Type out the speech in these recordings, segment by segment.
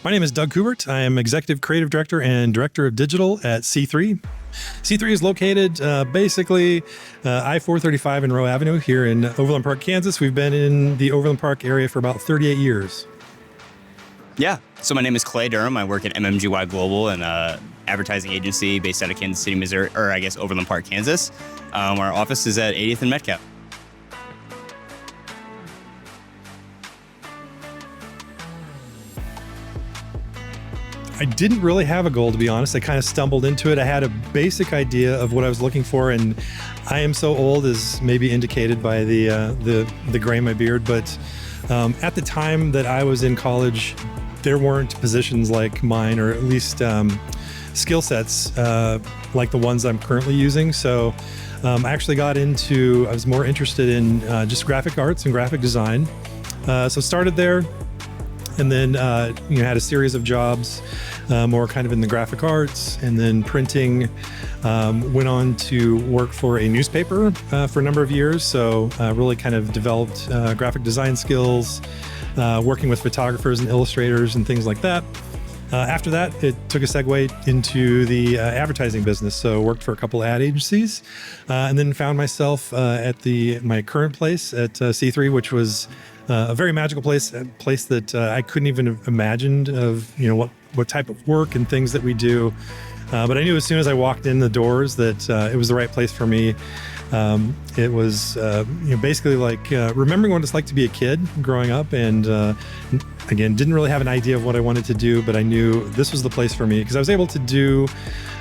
My name is Doug Kubert. I am Executive Creative Director and Director of Digital at C3. C3 is located basically I-435 and Rowe Avenue here in Overland Park, Kansas. We've been in the Overland Park area for about 38 years. Yeah, so my name is Clay Durham. I work at MMGY Global, an advertising agency based out of Kansas City, Missouri, or I guess Overland Park, Kansas. Our office is at 80th and Metcalf. I didn't really have a goal, to be honest. I kind of stumbled into it. I had a basic idea of what I was looking for, and I am so old, as maybe indicated by the gray in my beard. But at the time that I was in college, there weren't positions like mine, or at least skill sets like the ones I'm currently using. So I actually got into, I was more interested in just graphic arts and graphic design. So started there. And then had a series of jobs, more kind of in the graphic arts, and then printing. Went on to work for a newspaper for a number of years. So really kind of developed graphic design skills, working with photographers and illustrators and things like that. After that, it took a segue into the advertising business. So worked for a couple ad agencies, and then found myself at my current place at C3, which was a very magical place, a place that I couldn't even have imagined of, what type of work and things that we do. But I knew as soon as I walked in the doors that it was the right place for me. It was, basically like remembering what it's like to be a kid growing up, and again, didn't really have an idea of what I wanted to do, but I knew this was the place for me because I was able to do,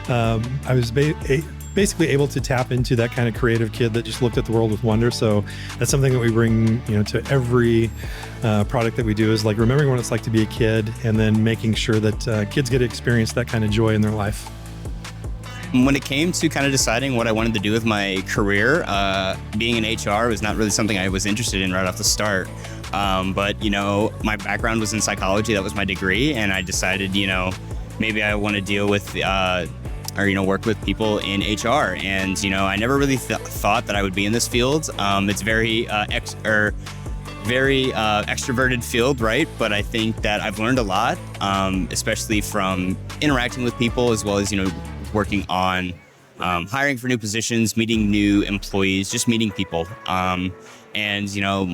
I was basically able to tap into that kind of creative kid that just looked at the world with wonder. So that's something that we bring, to every product that we do, is like remembering what it's like to be a kid, and then making sure that kids get to experience that kind of joy in their life. When it came to kind of deciding what I wanted to do with my career, being in HR was not really something I was interested in right off the start. But my background was in psychology. That was my degree. And I decided, maybe I want to deal with work with people in HR. And, I never really thought that I would be in this field. It's very extroverted field, right? But I think that I've learned a lot, especially from interacting with people, as well as, working on hiring for new positions, meeting new employees, just meeting people. And,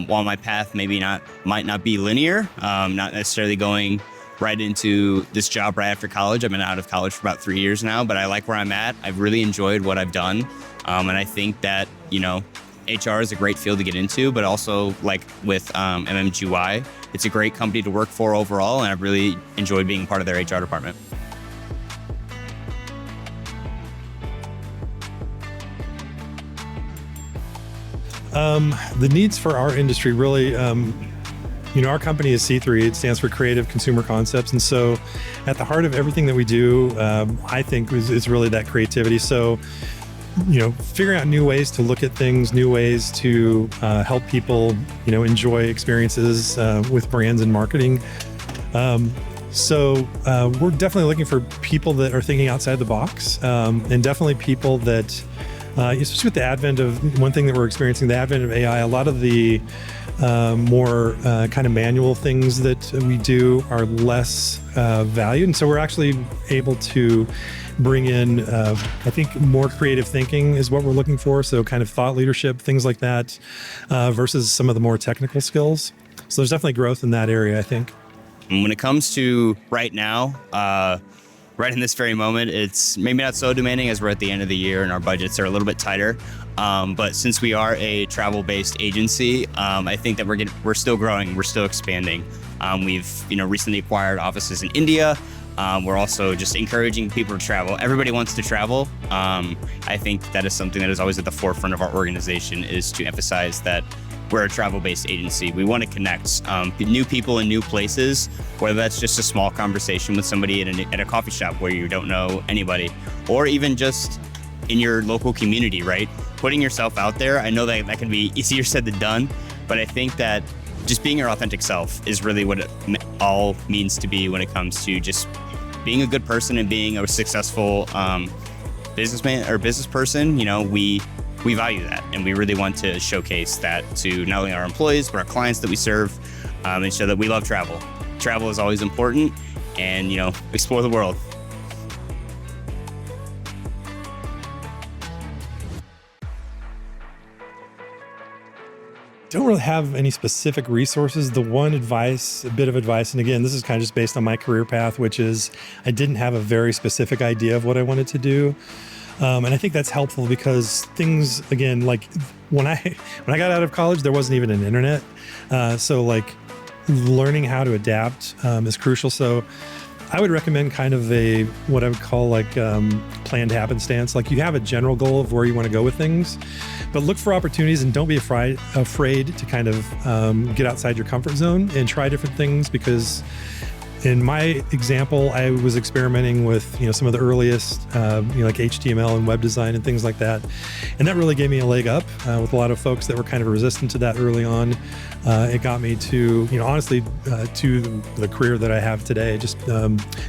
while my path might not be linear, not necessarily going right into this job right after college. I've been out of college for about 3 years now, but I like where I'm at. I've really enjoyed what I've done. And I think that, HR is a great field to get into, but also like with MMGY, it's a great company to work for overall. And I've really enjoyed being part of their HR department. The needs for our industry really, our company is C3. It stands for Creative Consumer Concepts. And so at the heart of everything that we do, I think is really that creativity. So, figuring out new ways to look at things, new ways to help people, enjoy experiences with brands and marketing. So we're definitely looking for people that are thinking outside the box, and definitely people that, especially with the advent of one thing that we're experiencing, the advent of AI, a lot of the more kind of manual things that we do are less valued. And so we're actually able to bring in, I think, more creative thinking is what we're looking for. So kind of thought leadership, things like that, versus some of the more technical skills. So there's definitely growth in that area, I think. When it comes to right now, right in this very moment, it's maybe not so demanding as we're at the end of the year and our budgets are a little bit tighter. But since we are a travel-based agency, I think that we're still growing, we're still expanding. We've recently acquired offices in India. We're also just encouraging people to travel. Everybody wants to travel. I think that is something that is always at the forefront of our organization, is to emphasize that we're a travel-based agency. We want to connect new people in new places, whether that's just a small conversation with somebody at a coffee shop where you don't know anybody, or even just in your local community, right? Putting yourself out there. I know that can be easier said than done, but I think that just being your authentic self is really what it all means to be when it comes to just being a good person and being a successful businessman or business person. You know, we value that, and we really want to showcase that to not only our employees but our clients that we serve, and show that we love travel. Travel is always important, and you know, explore the world. Don't really have any specific resources. The one advice, a bit of advice, and again, this is kind of just based on my career path, which is I didn't have a very specific idea of what I wanted to do. And I think that's helpful because things, again, like when I got out of college, there wasn't even an internet. So like learning how to adapt is crucial. So I would recommend kind of what I would call like planned happenstance. Like you have a general goal of where you want to go with things, but look for opportunities and don't be afraid to kind of get outside your comfort zone and try different things. Because in my example, I was experimenting with, you know, some of the earliest, like HTML and web design and things like that. And that really gave me a leg up with a lot of folks that were kind of resistant to that early on. It got me to, you know, honestly, to the career that I have today, just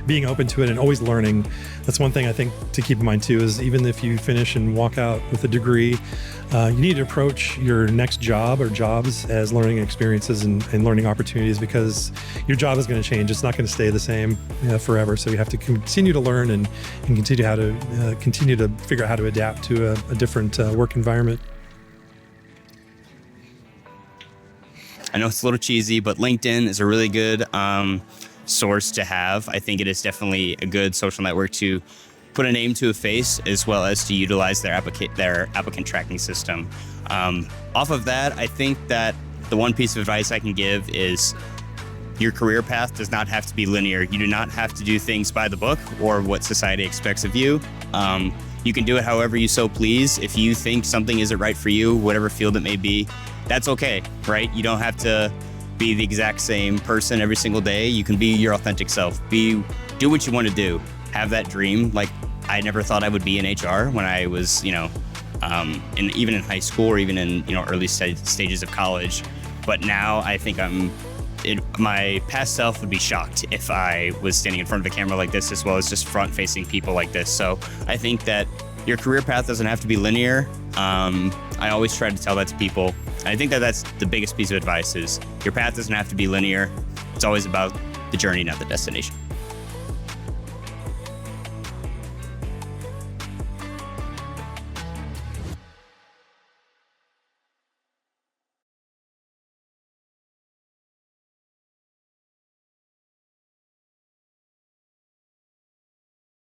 being open to it and always learning. That's one thing I think to keep in mind too, is even if you finish and walk out with a degree, you need to approach your next job or jobs as learning experiences and learning opportunities, because your job is going to change. It's not going to stay the same forever. So you have to continue to learn and continue to figure out how to adapt to a different work environment. I know it's a little cheesy, but LinkedIn is a really good source to have. I think it is definitely a good social network to put a name to a face, as well as to utilize their applicant tracking system. Off of that, I think that the one piece of advice I can give is your career path does not have to be linear. You do not have to do things by the book or what society expects of you. You can do it however you so please. If you think something isn't right for you, whatever field it may be, that's okay, right? You don't have to be the exact same person every single day. You can be your authentic self. Do what you want to do. Have that dream. Like, I never thought I would be in HR when I was, even in high school or even in, early stages of college. But now I think my past self would be shocked if I was standing in front of a camera like this, as well as just front-facing people like this. So I think that your career path doesn't have to be linear. I always try to tell that to people. And I think that that's the biggest piece of advice is your path doesn't have to be linear. It's always about the journey, not the destination.